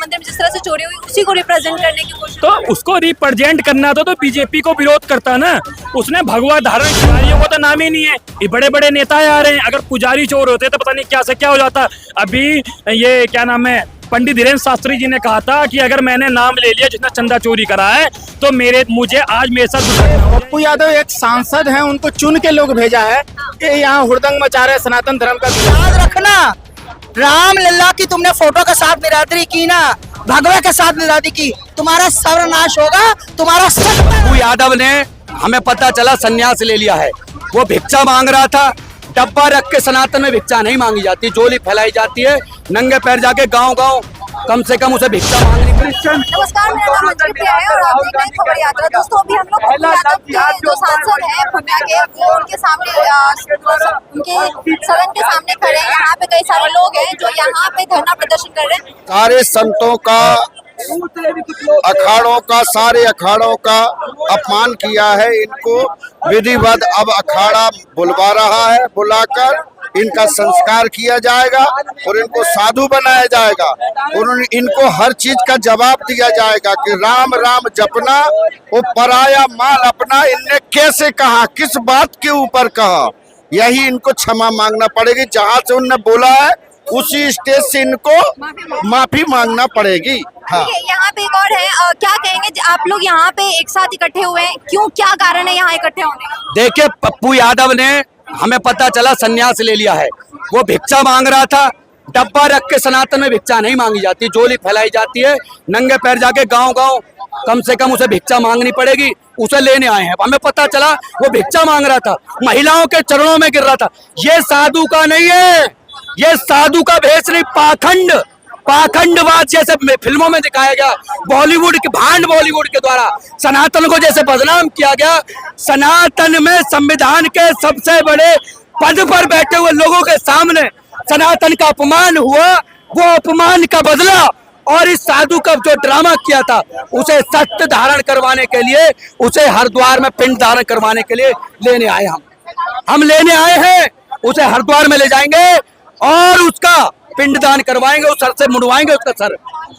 मंदिर में जिस तरह से चोरी हुई उसी को रिप्रेजेंट करने की कोशिश। तो उसको रिप्रेजेंट करना तो बीजेपी को विरोध करता ना। उसने भगवा धारण पुजारियों को तो नाम ही नहीं है। ये बड़े बड़े नेता आ रहे हैं, अगर पुजारी चोर होते तो पता नहीं क्या से क्या हो जाता। अभी ये क्या नाम है, पंडित धीरेन्द्र शास्त्री जी ने कहा था कि अगर मैंने नाम ले लिया जिसने चंदा चोरी करा है तो मुझे आज मेरे साथ दुर्घटना हो। पप्पू यादव एक सांसद हैं, उनको चुन के लोग भेजा है कि यहाँ हुड़दंग मचा रहे सनातन धर्म का। याद रखना, राम लल्ला की तुमने फोटो के साथ निरादरी की ना, भगवा के साथ निरादरी की, तुम्हारा सर्वनाश होगा। तुम्हारा पप्पू यादव ने, हमें पता चला, संन्यास ले लिया है। वो भिक्षा मांग रहा था। डब्बा रख के सनातन में भिक्षा नहीं मांगी जाती, झोली फैलाई जाती है। नंगे पैर जाके गांव गांव कम से कम उसे भिक्षा मांगनी। नमस्कार, मेरा नाम अंजलि प्रिया है और आप देख रहे हैं खबर यात्रा। दोस्तों, अभी हम लोग पप्पू यादव के जो सांसद हैं पूर्णिया के, वो उनके सामने उनके सदन के सामने खड़े हैं। यहाँ पे कई सारे लोग हैं जो यहाँ पे धरना प्रदर्शन कर रहे हैं। सारे संतों का, अखाड़ों का, सारे अखाड़ों का अपमान किया है। इनको विधिवत अब अखाड़ा बुलवा रहा है, बुलाकर इनका संस्कार किया जाएगा और इनको साधु बनाया जाएगा और इनको हर चीज का जवाब दिया जाएगा कि राम राम जपना, वो पराया माल अपना। इनने कैसे कहा, किस बात के ऊपर कहा, यही इनको क्षमा मांगना पड़ेगी। जहाँ से उनने बोला है उसी स्टेज से इनको माफी मांगना पड़ेगी। हाँ, यहाँ पे एक और है, क्या कहेंगे आप लोग यहाँ पे एक साथ इकट्ठे हुए हैं, क्यों, क्या कारण है यहाँ इकट्ठे होने का? देखिए, पप्पू यादव ने, हमें पता चला, संन्यास ले लिया है। वो भिक्षा मांग रहा था। डब्बा रख के सनातन में भिक्षा नहीं मांगी जाती, झोली फैलाई जाती है। नंगे पैर जाके गांव गांव कम से कम उसे भिक्षा मांगनी पड़ेगी। उसे लेने आए हैं। हमें पता चला वो भिक्षा मांग रहा था, महिलाओं के चरणों में गिर रहा था। ये साधु का नहीं है, ये साधु का भेष नहीं, पाखंडवाद जैसे फिल्मों में दिखाया गया। बॉलीवुड के भांड बॉलीवुड के द्वारा सनातन को जैसे बदनाम किया गया। सनातन में संविधान के सबसे बड़े पद पर बैठे हुए लोगों के सामने सनातन का अपमान हुआ। वो अपमान का बदला और इस साधु का जो ड्रामा किया था उसे सत्य धारण करवाने के लिए, उसे हरिद्वार में पिंड धारण करवाने के लिए लेने आए। हम लेने आए हैं। उसे हरिद्वार में ले जाएंगे और उसका पिंडदान करवाएंगे, उस सर से मुड़वाएंगे उसका सर,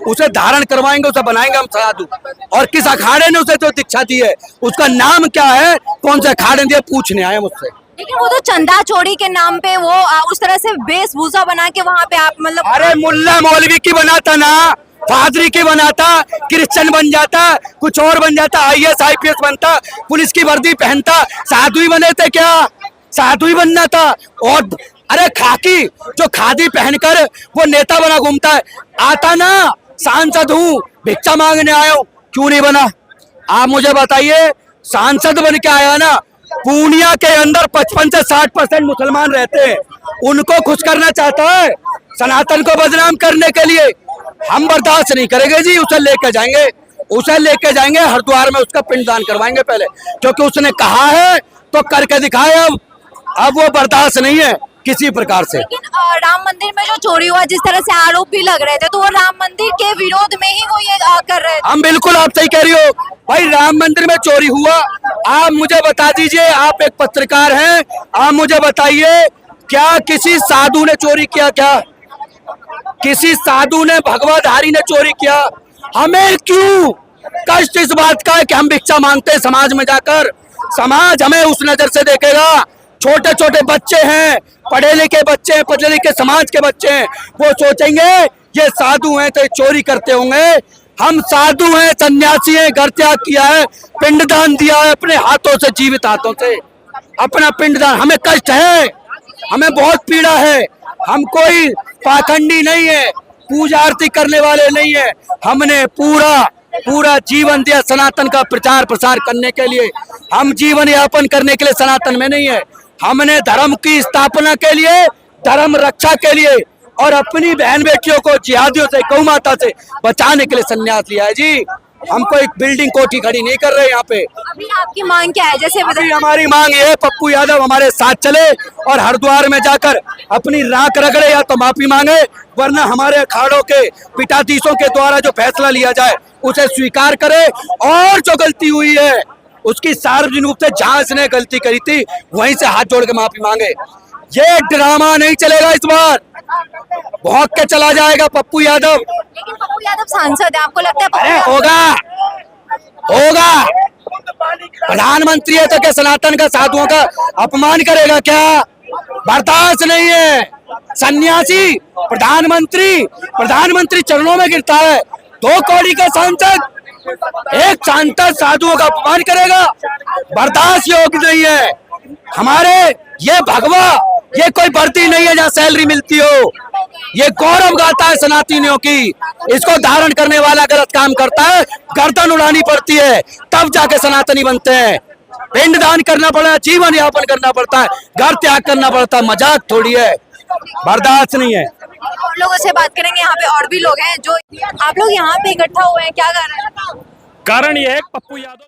उसे धारण करवाएंगे, उसे बनाएंगे हम साधु। और किस अखाड़े ने उसे जो दीक्षा दी है, उसका नाम क्या है, कौन से अखाड़े दिए, पूछने आए मुझसे। लेकिन वो तो चंदा चोरी के नाम पे वो उस तरह से वेशभूषा बना के वहाँ पे आप मतलब, अरे मुल्ला मौलवी की बनाता ना, पादरी की बनाता, क्रिश्चियन बन जाता, कुछ और बन जाता, IAS IPS बनता, पुलिस की वर्दी पहनता। साधु ही बने थे क्या? साधु ही बनना था। और अरे खाकी जो खादी पहनकर वो नेता बना घूमता है, आता ना, सांसद हूँ, भिक्षा मांगने आया हूँ, क्यों नहीं बना? आप मुझे बताइए, सांसद बन के आया ना। पूर्णिया के अंदर 55 से 60% मुसलमान रहते हैं, उनको खुश करना चाहता है, सनातन को बदनाम करने के लिए। हम बर्दाश्त नहीं करेंगे जी। उसे लेके जाएंगे हरिद्वार में, उसका पिंडदान करवाएंगे पहले, क्योंकि उसने कहा है तो करके दिखाए। अब वो बर्दाश्त नहीं है किसी प्रकार से। लेकिन राम मंदिर में जो चोरी हुआ, जिस तरह से आरोप भी लग रहे थे, तो वो राम मंदिर के विरोध में ही वो ये कर रहे थे। हम बिल्कुल, आप सही कह रही हो भाई, राम मंदिर में चोरी हुआ। आप मुझे बता दीजिए, आप एक पत्रकार हैं, आप मुझे बताइए, क्या किसी साधु ने चोरी किया? क्या किसी साधु ने, भगवाधारी ने चोरी किया? हमें क्यों कष्ट इस बात का है कि हम भिक्षा मांगते हैं समाज में जाकर? समाज हमें उस नजर से देखेगा। छोटे छोटे बच्चे हैं, पढ़े लिखे बच्चे हैं, पढ़े लिखे समाज के बच्चे हैं, वो सोचेंगे ये साधु हैं तो चोरी करते होंगे। हम साधु हैं, सन्यासी हैं, घर त्याग किया है, पिंडदान दिया है अपने हाथों से, जीवित हाथों से अपना पिंडदान। हमें कष्ट है, हमें बहुत पीड़ा है। हम कोई पाखंडी नहीं है, पूजा आरती करने वाले नहीं है। हमने पूरा जीवन दिया सनातन का प्रचार प्रसार करने के लिए। हम जीवन यापन करने के लिए सनातन में नहीं है। हमने धर्म की स्थापना के लिए, धर्म रक्षा के लिए और अपनी बहन बेटियों को जिहादियों से, गौ माता से बचाने के लिए संन्यास लिया है जी। हम कोई बिल्डिंग कोठी खड़ी नहीं कर रहे यहाँ पे। अभी आपकी मांग क्या है? जैसे हमारी मांग ये है, पप्पू यादव हमारे साथ चले और हरिद्वार में जाकर अपनी राख रगड़े या तो माफी मांगे, वरना हमारे अखाड़ों के पीठाधीशों के द्वारा जो फैसला लिया जाए उसे स्वीकार करे और जो गलती हुई है उसकी सार्वजनिक रूप से, जहां इसने गलती करी थी वहीं से हाथ जोड़ के माफी मांगे। ये ड्रामा नहीं चलेगा इस बार। भौंक के चला जाएगा पप्पू यादव। लेकिन पप्पू यादव सांसद है, आपको लगता है पप्पू अरे यादव- होगा प्रधानमंत्री है तो क्या सनातन का साधुओं का अपमान करेगा क्या? बर्दाश्त नहीं है। सन्यासी प्रधानमंत्री चरणों में गिरता है। 2 कौड़ी का सांसद एक सांसद साधुओं का अपमान करेगा, बर्दाश्त योग्य नहीं है। हमारे ये भगवा ये कोई भर्ती नहीं है जहाँ सैलरी मिलती हो। ये गौरव गाथा है सनातनियों की। इसको धारण करने वाला गलत काम करता है, गर्दन उड़ानी पड़ती है, तब जाके सनातनी बनते हैं। पिंडदान करना पड़ता है, जीवन यापन करना पड़ता है, घर त्याग करना पड़ता है। मजाक थोड़ी है, बर्दाश्त नहीं है। और लोगों से बात करेंगे, यहाँ पे और भी लोग हैं जो आप लोग यहाँ पे इकट्ठा हुए हैं, क्या कर रहे हैं? कारण ये है कि पप्पू यादव,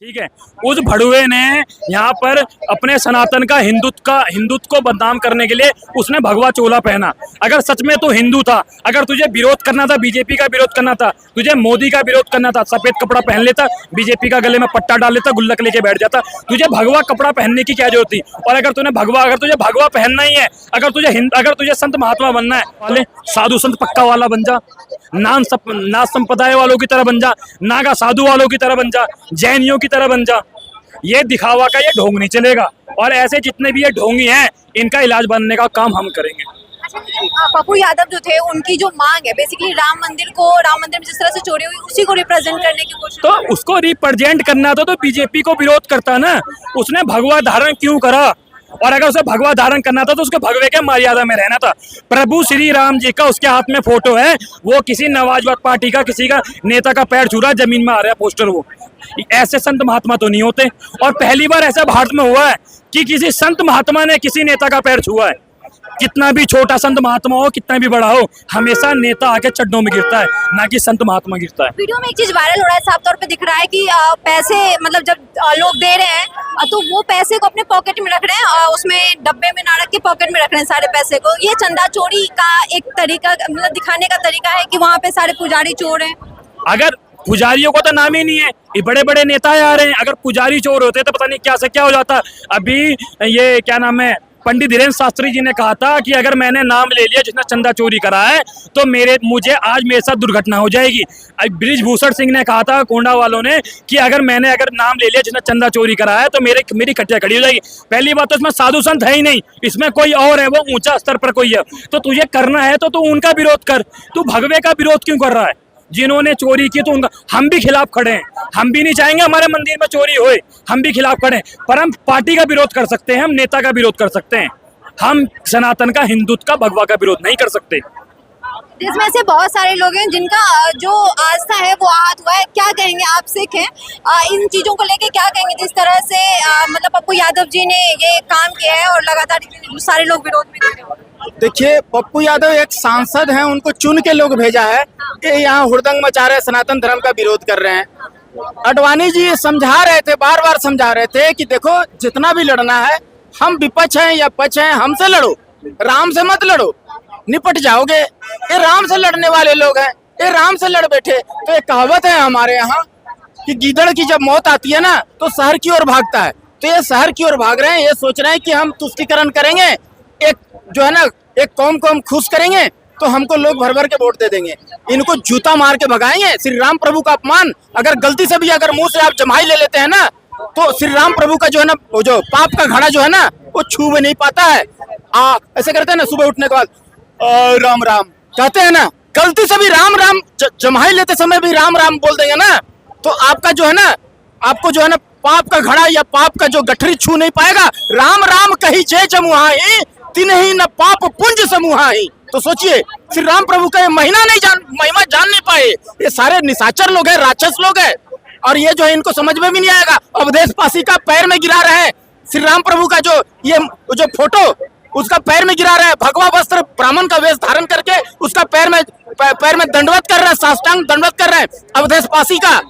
ठीक है, उस भड़ुए ने यहाँ पर अपने सनातन का हिंदुत्व को बदनाम करने के लिए उसने भगवा चोला पहना। अगर सच में तो हिंदू था, अगर तुझे विरोध करना था, बीजेपी का विरोध करना था, तुझे मोदी का विरोध करना था, सफेद कपड़ा पहन लेता, बीजेपी का गले में पट्टा डाल लेता, गुल्लक लेके बैठ जाता। तुझे भगवा कपड़ा पहनने की क्या जरूरत थी? और अगर तुझे भगवा पहनना ही है, अगर तुझे संत महात्मा बनना है, वाले साधु संत पक्का वाला बन जा, नाथ संप्रदाय वालों की तरह बन जा, नागा साधु वालों की तरह बन जा, जैनियों की तरह बन जा। ये दिखावा का ये ढोंग नहीं चलेगा। और ऐसे जितने भी ये ढोंगी हैं, इनका इलाज बनने का काम हम करेंगे। पप्पू यादव जो थे, उनकी जो मांग है बेसिकली राम मंदिर में जिस तरह से चोरी हुई उसी को रिप्रेजेंट करने की कोशिश। तो उसको रिप्रेजेंट करना था तो बीजेपी को विरोध करता ना। उसने भगवा धारण क्यों करा? और अगर उसे भगवा धारण करना था तो उसके भगवे के मर्यादा में रहना था। प्रभु श्री राम जी का उसके हाथ में फोटो है, वो किसी नवाजवाद पार्टी का किसी का नेता का पैर छू रहा है, जमीन में आ रहा है पोस्टर। वो ऐसे संत महात्मा तो नहीं होते। और पहली बार ऐसा भारत में हुआ है कि किसी संत महात्मा ने किसी नेता का पैर छुआ है। कितना भी छोटा संत महात्मा हो, कितना भी बड़ा हो, हमेशा नेता आके चड्डों में गिरता है, ना कि संत महात्मा गिरता है। वीडियो में एक चीज वायरल हो रहा है, साफ तौर पे दिख रहा है कि पैसे मतलब जब लोग दे रहे हैं तो वो पैसे को अपने पॉकेट में रख रहे हैं, उसमें डब्बे में ना रख के पॉकेट में रख रहे हैं सारे पैसे को। ये चंदा चोरी का एक तरीका, मतलब दिखाने का तरीका है कि वहाँ पे सारे पुजारी चोर हैं। अगर पुजारियों को तो नाम ही नहीं है, ये बड़े बड़े नेता आ रहे हैं। अगर पुजारी चोर होते तो पता नहीं क्या से क्या हो जाता। अभी ये क्या नाम है, पंडित धीरेन्द्र शास्त्री जी ने कहा था कि अगर मैंने नाम ले लिया जिसने चंदा चोरी करा है तो मुझे मेरे साथ दुर्घटना हो जाएगी। बृजभूषण सिंह ने कहा था, कोंडा वालों ने, कि अगर नाम ले लिया जिसने चंदा चोरी करा है तो मेरी कटिया खड़ी हो जाएगी। पहली बात तो इसमें साधु संत है ही नहीं, इसमें कोई और है, वो ऊंचा स्तर पर कोई है। तो तुझे करना है तो तू उनका विरोध कर। तू भगवे का विरोध क्यों कर रहा है? जिन्होंने चोरी की तो उनका हम भी खिलाफ खड़े हैं। हम भी नहीं चाहेंगे हमारे मंदिर में चोरी होए, हम भी खिलाफ खड़े हैं। पर हम पार्टी का विरोध कर सकते हैं, हम नेता का विरोध कर सकते हैं। हम सनातन का, हिंदुत्व का, भगवा का विरोध नहीं कर सकते। जिसमें से बहुत सारे लोग हैं जिनका जो आस्था है वो आहत हुआ है। क्या कहेंगे, आप सिख हैं, इन चीजों को लेके क्या कहेंगे? जिस तरह से मतलब पप्पू यादव जी ने ये काम किया है और लगातार सारे लोग विरोध भी कर रहे हैं। देखिए, पप्पू यादव एक सांसद हैं, उनको चुन के लोग भेजा है कि यहाँ हुड़दंग मचा रहे, सनातन धर्म का विरोध कर रहे हैं। अडवाणी जी समझा रहे थे, बार बार समझा रहे थे कि देखो जितना भी लड़ना है, हम विपक्ष हैं या पक्ष हैं, हमसे लड़ो, राम से मत लड़ो, निपट जाओगे। ये राम से लड़ने वाले लोग हैं, ये राम से लड़ बैठे। तो एक कहावत है हमारे यहाँ कि गीदड़ की जब मौत आती है ना तो शहर की ओर भागता है। तो ये शहर की ओर भाग रहे हैं, ये सोच रहे हैं कि हम तुष्टीकरण करेंगे, एक जो है ना एक कौम को हम खुश करेंगे तो हमको लोग भर भर के वोट दे देंगे। इनको जूता मार के भगाएंगे। श्री राम प्रभु का अपमान, अगर गलती से भी अगर मुंह से आप जमाई ले लेते हैं ना तो श्री राम प्रभु का जो है ना, वो जो पाप का घड़ा जो है ना वो छू भी नहीं पाता है। ऐसे करते हैं ना, सुबह उठने के बाद राम राम कहते हैं ना, गलती से भी राम राम जमाई लेते समय भी राम राम बोल देंगे ना तो आपका जो है ना, आपको जो है ना पाप का घड़ा या पाप का जो गठरी छू नहीं पाएगा। राम राम कही जय जमुहाई, तिन्ही न पाप पुंज समूहाई। तो सोचिए, श्री राम प्रभु का ये महिमा जान नहीं पाए। ये सारे निशाचर लोग हैं, राक्षस लोग हैं, और ये जो है इनको समझ में भी नहीं आएगा। अवधेश पासी का पैर में गिरा रहे हैं, श्री राम प्रभु का जो फोटो उसका पैर में गिरा रहा है, भगवा वस्त्र ब्राह्मण का वेश धारण करके उसका पैर में दंडवत कर रहा है, साष्टांग दंडवत कर रहा है अवधेश पासी का,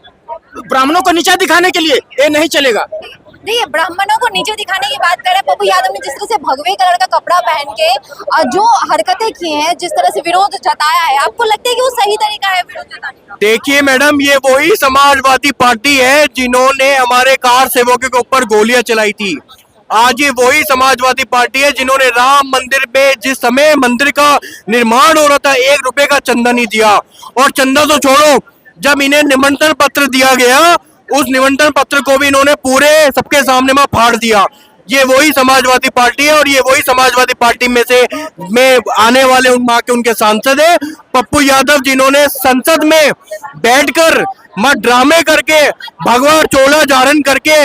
ब्राह्मणों को नीचा दिखाने के लिए। ये नहीं चलेगा। देखिए, ब्राह्मणों को नीचे दिखाने की बात कर रहे हैं पप्पू यादव ने। जिस तरह से भगवे कलर का कपड़ा पहन के जो हरकतें की हैं, जिस तरह से विरोध जताया है, आपको लगता है कि वो सही तरीका है विरोध जताने का? देखिए मैडम, ये वही समाजवादी पार्टी है जिन्होंने हमारे कार सेवकों के ऊपर गोलियां चलाई थी। आज ये वही समाजवादी पार्टी है जिन्होंने राम मंदिर में जिस समय मंदिर का निर्माण हो रहा था 1 रुपए का चंदा नहीं दिया। और चंदा तो छोड़ो, जब इन्हें निमंत्रण पत्र दिया गया उस निमंत्रण पत्र को भी इन्होंने पूरे सबके सामने में फाड़ दिया। ये वही समाजवादी पार्टी है और ये वही समाजवादी पार्टी में आने वाले उनके सांसद है पप्पू यादव, जिन्होंने संसद में बैठकर ड्रामे करके भगवा चोला धारण करके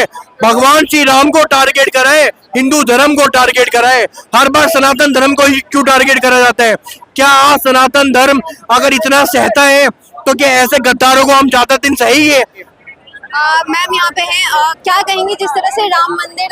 भगवान श्री राम को टारगेट करा है, हिंदू धर्म को टारगेट करा है। हर बार सनातन धर्म को ही क्यों टारगेट करा जाता है? क्या आज सनातन धर्म अगर इतना सहता है तो क्या ऐसे गद्दारों को हम ज्यादा दिन सही है? मैम यहाँ पे हैं, क्या कहेंगे जिस तरह से राम मंदिर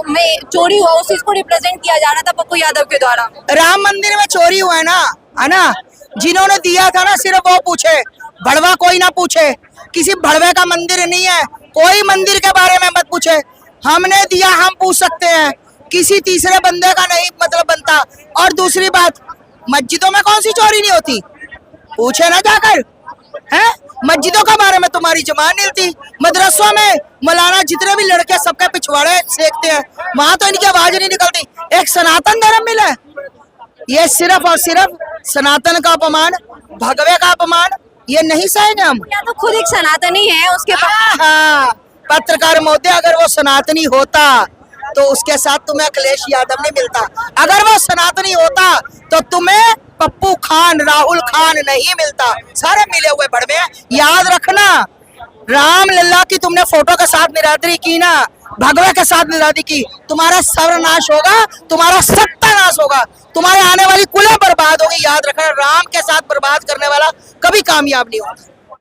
में चोरी हुआ उस चीज को रिप्रेजेंट किया जा रहा था पप्पू यादव के द्वारा? राम मंदिर में चोरी हुआ है ना, जिन्होंने दिया था ना सिर्फ वो पूछे, भड़वा कोई ना पूछे। किसी भड़वे का मंदिर नहीं है, कोई मंदिर के बारे में मत पूछे। हमने दिया, हम पूछ सकते हैं, किसी तीसरे बंदे का नहीं मतलब बनता। और दूसरी बात, मस्जिदों में कौन सी चोरी नहीं होती, पूछे ना जाकर। है मस्जिदों के बारे में तुम्हारी जबान नहीं थी। मदरसों में मौलाना जितने भी लड़के सबके पिछवाड़े सेकते हैं, वहां तो इनकी आवाज नहीं निकलती। एक सनातन धर्म मिला, ये सिर्फ और सिर्फ सनातन का अपमान, भगवे का अपमान, ये नहीं सहेंगे हम। या तो खुद एक सनातनी है उसके हाँ, पत्रकार महोदय, अगर वो सनातनी होता तो उसके साथ तुम्हें अखिलेश यादव नहीं मिलता। अगर वो सनातनी होता तो तुम्हें पप्पू खान, राहुल खान नहीं मिलता। सारे मिले हुए भड़वे हैं। याद रखना, रामलला की तुमने फोटो के साथ निरादरी की ना, भगवे के साथ निरादरी की, तुम्हारा सर्वनाश होगा, तुम्हारा सत्यानाश होगा, तुम्हारे आने वाली कुलें बर्बाद होगी। याद रखना, राम के साथ बर्बाद करने वाला कभी कामयाब नहीं होगा।